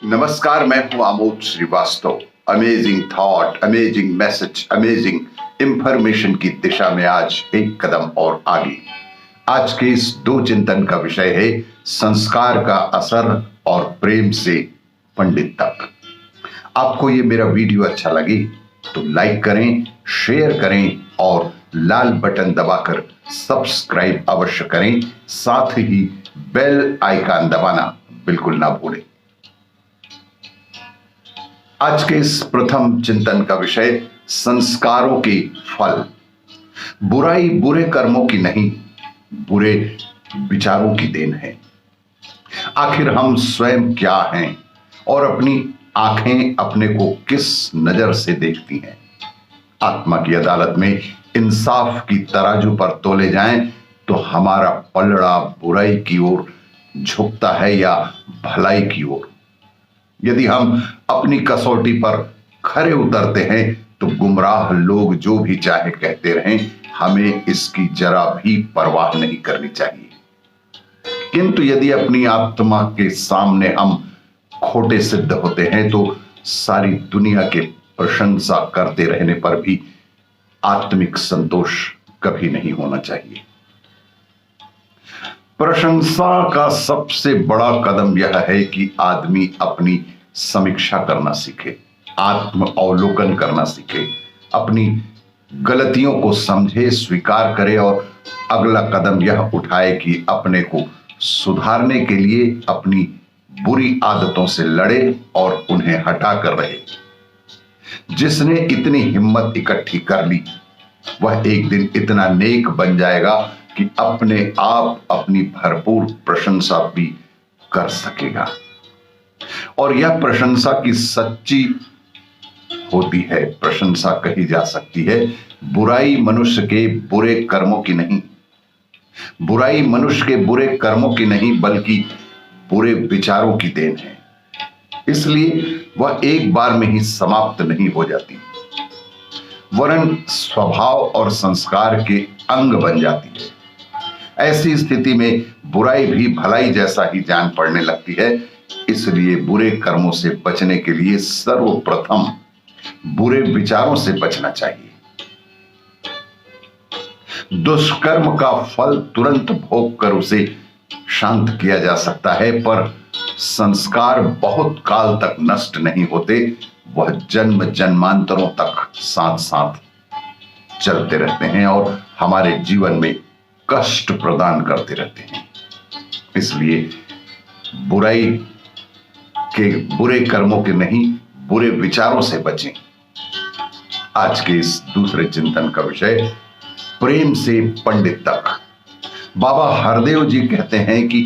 नमस्कार, मैं हूं Amod Shrivastava. Amazing thought, amazing message, amazing information की दिशा में आज एक कदम और आगे। आज के इस दो चिंतन का विषय है संस्कार का असर और प्रेम से पंडित तक। आपको ये मेरा वीडियो अच्छा लगे तो लाइक करें, शेयर करें और लाल बटन दबाकर सब्सक्राइब अवश्य करें। साथ ही बेल आइकन दबाना बिल्कुल ना भूलें। आज के इस प्रथम चिंतन का विषय संस्कारों के फल। बुराई बुरे कर्मों की नहीं, बुरे विचारों की देन है। आखिर हम स्वयं क्या हैं और अपनी आंखें अपने को किस नजर से देखती हैं। आत्मा की अदालत में इंसाफ की तराजू पर तोले जाएं तो हमारा पलड़ा बुराई की ओर झुकता है या भलाई की ओर। यदि हम अपनी कसौटी पर खरे उतरते हैं तो गुमराह लोग जो भी चाहे कहते रहें, हमें इसकी जरा भी परवाह नहीं करनी चाहिए। किंतु यदि अपनी आत्मा के सामने हम खोटे सिद्ध होते हैं तो सारी दुनिया के प्रशंसा करते रहने पर भी आत्मिक संतोष कभी नहीं होना चाहिए। प्रशंसा का सबसे बड़ा कदम यह है कि आदमी अपनी समीक्षा करना सीखे, आत्म अवलोकन करना सीखे, अपनी गलतियों को समझे, स्वीकार करे और अगला कदम यह उठाए कि अपने को सुधारने के लिए अपनी बुरी आदतों से लड़े और उन्हें हटा कर रहे। जिसने इतनी हिम्मत इकट्ठी कर ली वह एक दिन इतना नेक बन जाएगा कि अपने आप अपनी भरपूर प्रशंसा भी कर सकेगा। और यह प्रशंसा की सच्ची होती है। प्रशंसा कही जा सकती है, बुराई मनुष्य के बुरे कर्मों की नहीं, बुराई मनुष्य के बुरे कर्मों की नहीं बल्कि बुरे विचारों की देन है। इसलिए वह एक बार में ही समाप्त नहीं हो जाती, वरन स्वभाव और संस्कार के अंग बन जाती है। ऐसी स्थिति में बुराई भी भलाई जैसा ही जान पड़ने लगती है। इसलिए बुरे कर्मों से बचने के लिए सर्वप्रथम बुरे विचारों से बचना चाहिए। दुष्कर्म का फल तुरंत भोग कर उसे शांत किया जा सकता है, पर संस्कार बहुत काल तक नष्ट नहीं होते। वह जन्म जन्मांतरों तक साथ साथ चलते रहते हैं और हमारे जीवन में कष्ट प्रदान करते रहते हैं। इसलिए बुराई के बुरे कर्मों के नहीं, बुरे विचारों से बचें। आज के इस दूसरे चिंतन का विषय प्रेम से पंडित तक। बाबा हरदेव जी कहते हैं कि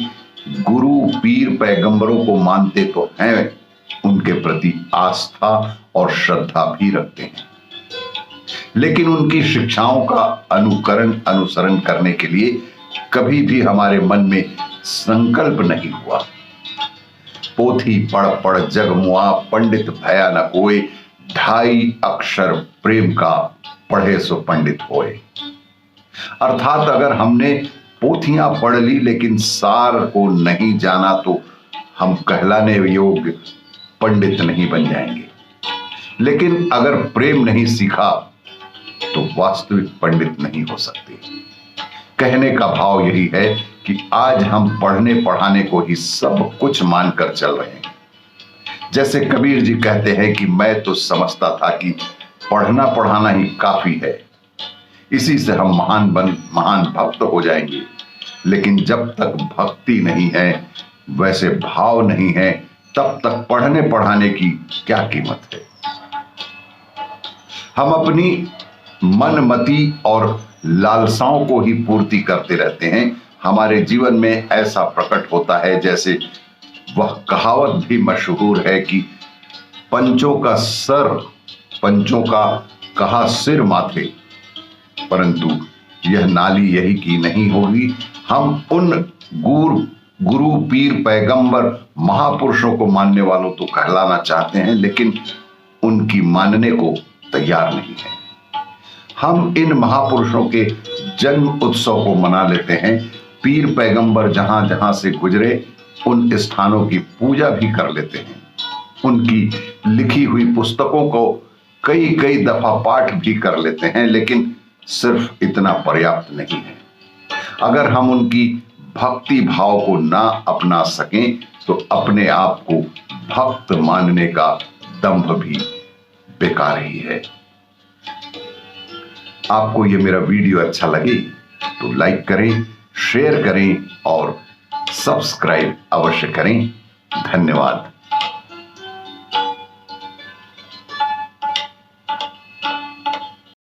गुरु पीर पैगंबरों को मानते तो हैं, उनके प्रति आस्था और श्रद्धा भी रखते हैं, लेकिन उनकी शिक्षाओं का अनुसरण करने के लिए कभी भी हमारे मन में संकल्प नहीं हुआ। पोथी पढ़ पढ़ जग मुआ, पंडित भया न कोय, ढाई अक्षर प्रेम का पढ़े सो पंडित होए। अर्थात अगर हमने पोथियां पढ़ ली लेकिन सार को नहीं जाना तो हम कहलाने योग्य पंडित नहीं बन जाएंगे। लेकिन अगर प्रेम नहीं सीखा तो वास्तविक पंडित नहीं हो सकते। कहने का भाव यही है कि आज हम पढ़ने पढ़ाने को ही सब कुछ मानकर चल रहे हैं। जैसे कबीर जी कहते हैं कि मैं तो समझता था कि पढ़ना पढ़ाना ही काफी है, इसी से हम महान भक्त हो जाएंगे। लेकिन जब तक भक्ति नहीं है, वैसे भाव नहीं है, तब तक पढ़ने पढ़ाने की क्या कीमत है। हम अपनी मनमति और लालसाओं को ही पूर्ति करते रहते हैं। हमारे जीवन में ऐसा प्रकट होता है जैसे वह कहावत भी मशहूर है कि पंचों का सर, पंचों का कहा सिर माथे, परंतु यह नाली यही की नहीं होगी। हम उन गुरु पीर पैगंबर महापुरुषों को मानने वालों तो कहलाना चाहते हैं, लेकिन उनकी मानने को तैयार नहीं है। हम इन महापुरुषों के जन्म उत्सव को मना लेते हैं। पीर पैगंबर जहां जहां से गुजरे उन स्थानों की पूजा भी कर लेते हैं। उनकी लिखी हुई पुस्तकों को कई कई दफा पाठ भी कर लेते हैं, लेकिन सिर्फ इतना पर्याप्त नहीं है। अगर हम उनकी भक्ति भाव को ना अपना सकें तो अपने आप को भक्त मानने का दंभ भी बेकार ही है। आपको ये मेरा वीडियो अच्छा लगे तो लाइक करें, शेयर करें और सब्सक्राइब अवश्य करें। धन्यवाद।